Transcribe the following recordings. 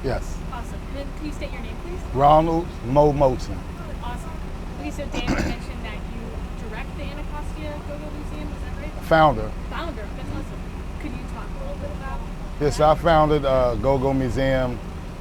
Yes. Awesome. And then can you state your name, please? Ronald Moten. Awesome. Okay, so Dan mentioned that you direct the Anacostia Go-Go Museum, is that right? Founder. Founder, that's awesome. Could you talk a little bit about Yes, that? I founded Go-Go Museum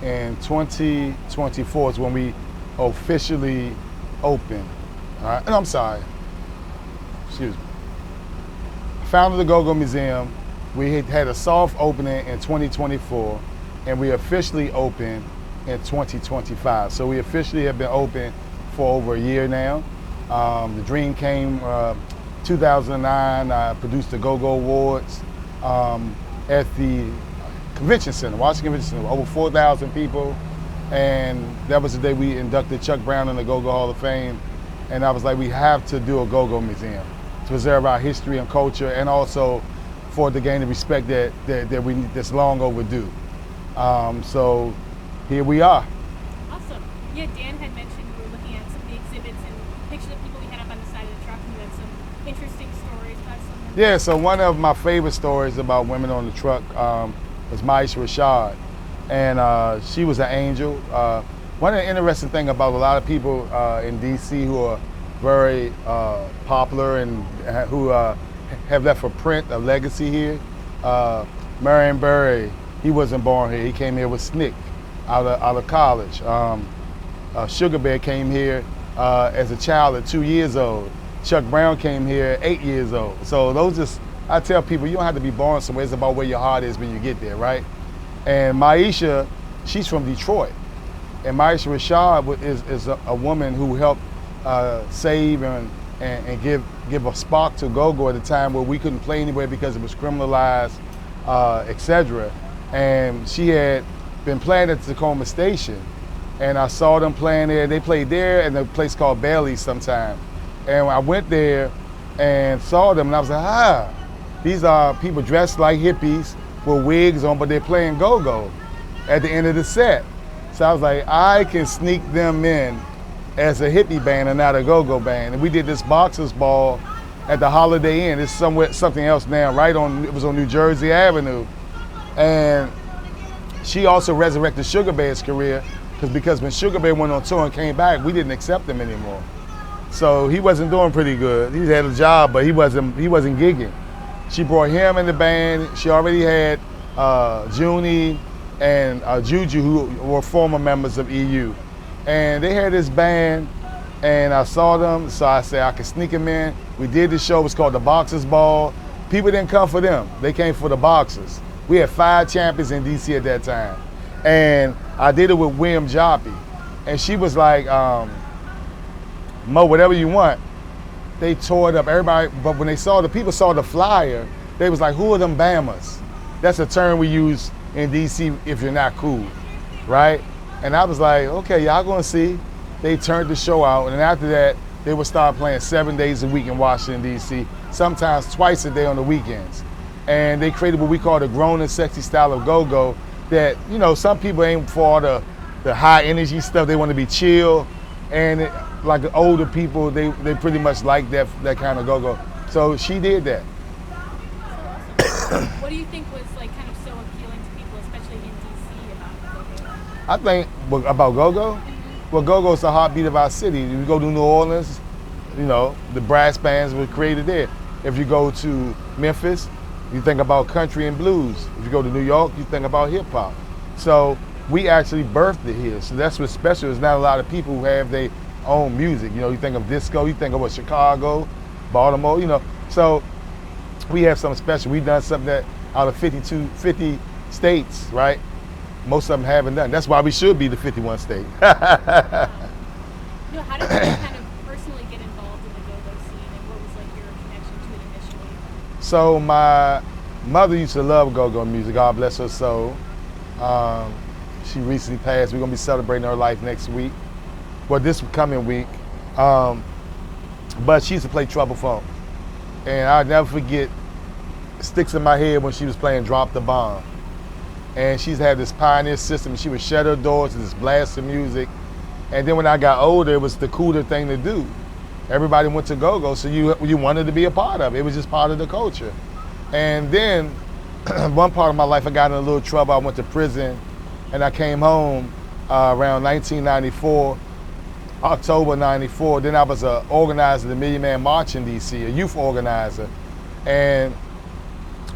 in 2024 is when we officially opened. And I'm sorry. Excuse me. Founded the Go-Go Museum. We had a soft opening in 2024, and we officially opened in 2025. So we officially have been open for over a year now. The dream came 2009. I produced the Go-Go Awards at the Convention Center, Washington Convention Center, over 4,000 people. And that was the day we inducted Chuck Brown in the Go-Go Hall of Fame. And I was like, we have to do a Go-Go museum to preserve our history and culture, and also for it to gain the respect that we need, that's long overdue. So here we are. Awesome. Yeah, Dan had mentioned we were looking at some of the exhibits and pictures of people we had up on the side of the truck, and you had some interesting stories about some. Yeah, so one of my favorite stories about women on the truck was Maisha Rashad. And she was an angel. One of the interesting things about a lot of people in DC who are very popular and who have left a print, a legacy here. Marion Barry, he wasn't born here. He came here with SNCC out of college. Sugar Bear came here as a child at 2 years old. Chuck Brown came here at 8 years old. So those just, I tell people, you don't have to be born somewhere. It's about where your heart is when you get there, right? And Maisha, she's from Detroit. And Maisha Rashad is a woman who helped save and give a spark to go-go at a time where we couldn't play anywhere because it was criminalized, etc. And she had been playing at Tacoma Station, and I saw them playing there. They played there and a place called Bailey's sometime. And I went there and saw them, and I was like, these are people dressed like hippies with wigs on, but they're playing go-go at the end of the set. So I was like, I can sneak them in as a hippie band and not a go-go band. And we did this boxers ball at the Holiday Inn. It's something else now, it was on New Jersey Avenue. And she also resurrected Sugar Bear's career because when Sugar Bear went on tour and came back, we didn't accept him anymore. So he wasn't doing pretty good. He had a job, but he wasn't gigging. She brought him in the band. She already had Junie and Juju, who were former members of EU. And they had this band, and I saw them, so I said I could sneak them in. We did the show, it was called the Boxers Ball. People didn't come for them, they came for the boxers. We had 5 champions in DC at that time. And I did it with William Joppy. And she was like, Mo, whatever you want. They tore it up, everybody, but when people saw the flyer, they was like, who are them Bammers? That's a term we use in DC if you're not cool, right? And I was like, okay, y'all gonna see. They turned the show out, and after that, they would start playing 7 days a week in Washington, D.C., sometimes twice a day on the weekends. And they created what we call the grown and sexy style of go-go that, some people ain't for the high energy stuff. They want to be chill. And like the older people, they pretty much like that kind of go-go. So she did that. What do you think was kind of so appealing to people, especially in DC, about go-go? I think about go-go? Well, go-go is the heartbeat of our city. If you go to New Orleans, the brass bands were created there. If you go to Memphis, you think about country and blues. If you go to New York, you think about hip hop. So we actually birthed it here. So that's what's special. There's not a lot of people who have their own music. You think of disco, you think of Chicago, Baltimore, So we have something special. We've done something that out of 50 states, right? Most of them haven't done. That's why we should be the 51 state. How did you kind of personally get involved in the go-go scene, and what was your connection to it initially? So my mother used to love go-go music, God bless her soul. She recently passed. We're gonna be celebrating her life next week. Well, this coming week. But she used to play Trouble Funk. And I'll never forget, it sticks in my head when she was playing Drop the Bomb. And she's had this pioneer system. She would shut her doors to this blast of music. And then when I got older, it was the cooler thing to do. Everybody went to go-go, so you wanted to be a part of it. It was just part of the culture. And then one part of my life, I got in a little trouble. I went to prison and I came home around 1994, October 94. Then I was an organizer of the Million Man March in DC, a youth organizer. And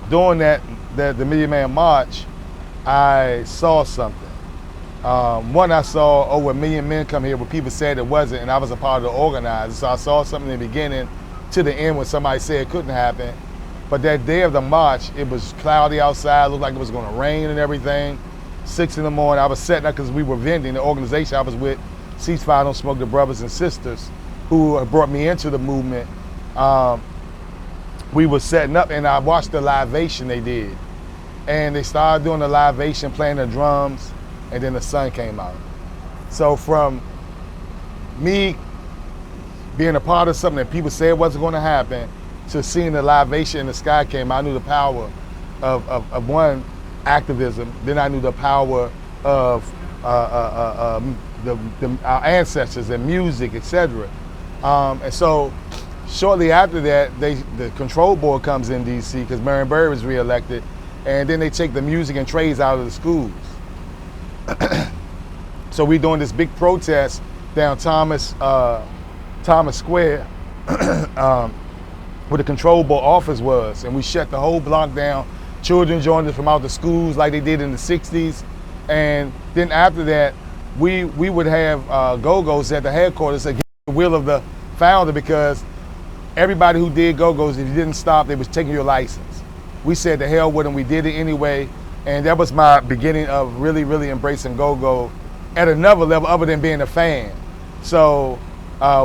during the Million Man March, I saw something. One, I saw over 1 million men come here, but people said it wasn't, and I was a part of the organizer. So I saw something in the beginning to the end when somebody said it couldn't happen. But that day of the march, it was cloudy outside, looked like it was gonna rain and everything. 6 in the morning, I was setting up because we were vending. The organization I was with, Ceasefire Don't Smoke, the brothers and sisters who brought me into the movement. We were setting up, and I watched the libation they did. And they started doing the libation, playing the drums, and then the sun came out. So from me being a part of something that people said wasn't gonna happen, to seeing the libation in the sky came, I knew the power of one, activism. Then I knew the power of our ancestors and music, etc. And so shortly after that, the control board comes in DC because Marion Barry was reelected, and then they take the music and trades out of the schools. So we doing this big protest down Thomas Square, where the control board office was, and we shut the whole block down. Children joined us from out the schools like they did in the 60s. And then after that, we would have go-go's at the headquarters against the will of the founder, because everybody who did go-go's, if you didn't stop, they was taking your license. We said the hell with them, we did it anyway. And that was my beginning of really, really embracing go-go at another level other than being a fan. So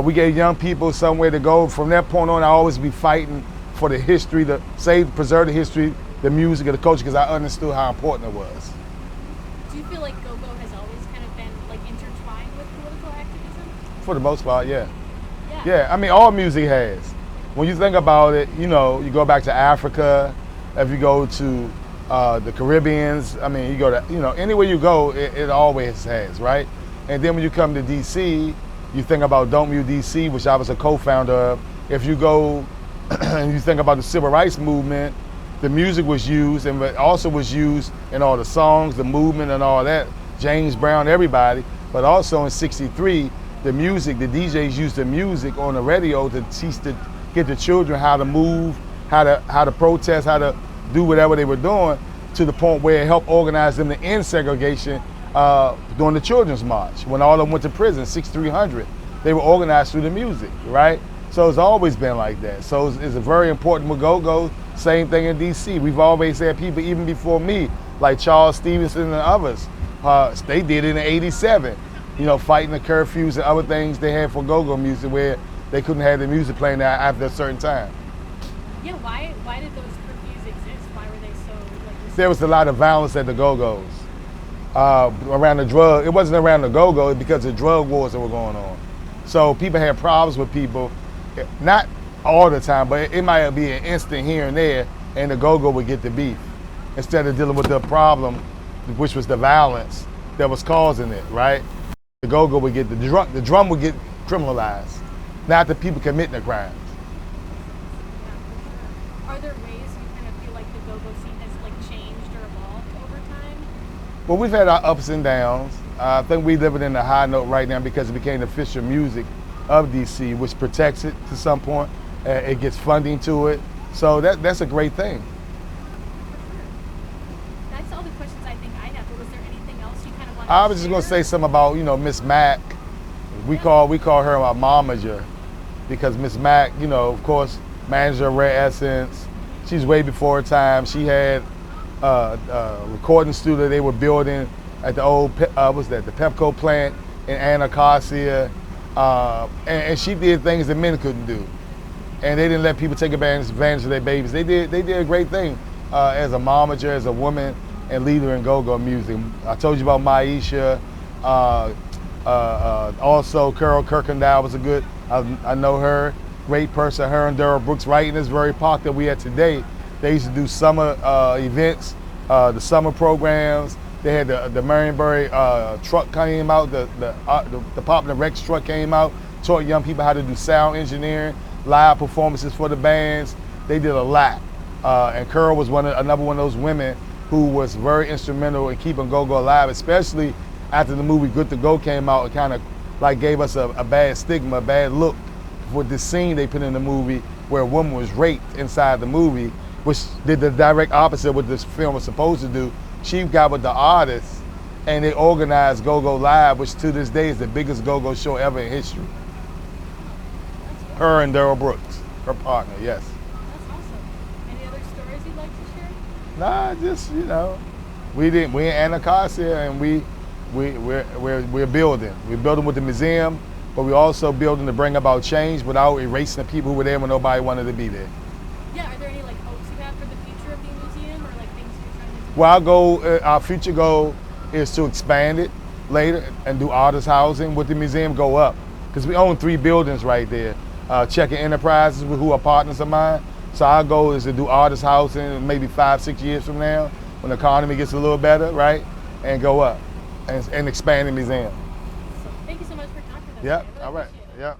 we gave young people somewhere to go. From that point on, I always be fighting for the history, to preserve the history, the music, and the culture, because I understood how important it was. Do you feel like go-go has always kind of been like intertwined with political activism? For the most part, yeah. Yeah, I mean, all music has. When you think about it, you know, you go back to Africa, if you go to the Caribbeans, I mean, you go to, you know, anywhere you go, it always has, right? And then when you come to DC, you think about Don't Mute DC, which I was a co-founder of. If you go and you think about the civil rights movement, the music was used, and it also was used in all the songs, the movement and all that, James Brown, everybody. But also in '63, the music, the DJs used the music on the radio to get the children how to move, how to protest, how to do whatever they were doing, to the point where it helped organize them to end segregation during the Children's March. When all of them went to prison, 6,300, they were organized through the music, right? So it's always been like that. So it's a very important with go-go. Same thing in DC. We've always had people, even before me, like Charles Stevenson and others, they did it in '87, you know, fighting the curfews and other things they had for go-go music, where they couldn't have the music playing there after a certain time. Yeah, why did those curfews exist? Why were they so like? There was a lot of violence at the go-go's. Around the drug, it wasn't around the go-go, because of drug wars that were going on. So people had problems with people, not all the time, but it might be an instant here and there, and the go-go would get the beef instead of dealing with the problem, which was the violence that was causing it, right? The go-go would get the drum would get criminalized, not the people committing the crimes. Are there ways you kind of feel like the go-go scene has like changed or evolved over time? Well, we've had our ups and downs. I think we're living in a high note right now because it became the official music of DC, which protects it to some point. It gets funding to it. So that's a great thing. That's all the questions I think I have, but was there anything else you kind of wanted I to was just share? gonna say something about, you know, Miss Mac. We call her our momager, because Miss Mac, you know, of course, manager of Rare Essence. She's way before her time. She had a recording studio they were building at the old, the Pepco plant in Anacostia. And she did things that men couldn't do. And they didn't let people take advantage of their babies. They did a great thing as a momager, as a woman, and leader in go-go music. I told you about Maisha. Also, Carol Kirkendall was a good, I know her, great person. Her and Daryl Brooks writing is very popular. We had today. They used to do summer events, the summer programs. They had the Marionberry truck came out, the Popular Rex truck came out, taught young people how to do sound engineering, live performances for the bands. They did a lot. And Carol was another one of those women who was very instrumental in keeping go-go alive, especially after the movie Good to Go came out. It kind of like gave us a bad stigma, a bad look with this scene they put in the movie where a woman was raped inside the movie, which did the direct opposite of what this film was supposed to do. She got with the artists and they organized Go-Go Live, which to this day is the biggest go-go show ever in history. Her and Daryl Brooks, her partner, yes. That's awesome. Any other stories you'd like to share? Nah, just, you know, we're in Anacostia and we're building. We're building with the museum, but we're also building to bring about change without erasing the people who were there when nobody wanted to be there. Yeah, are there any like hopes you have for the future of the museum, or like things you're trying to do? Well, our future goal is to expand it later and do artist housing with the museum, go up. Because we own 3 buildings right there. Checking Enterprises, who are partners of mine. So our goal is to do artist housing maybe 5-6 years from now, when the economy gets a little better, right? And go up and expand the museum. So, thank you so much for talking to us. Yep, I really all right, appreciate it. yep.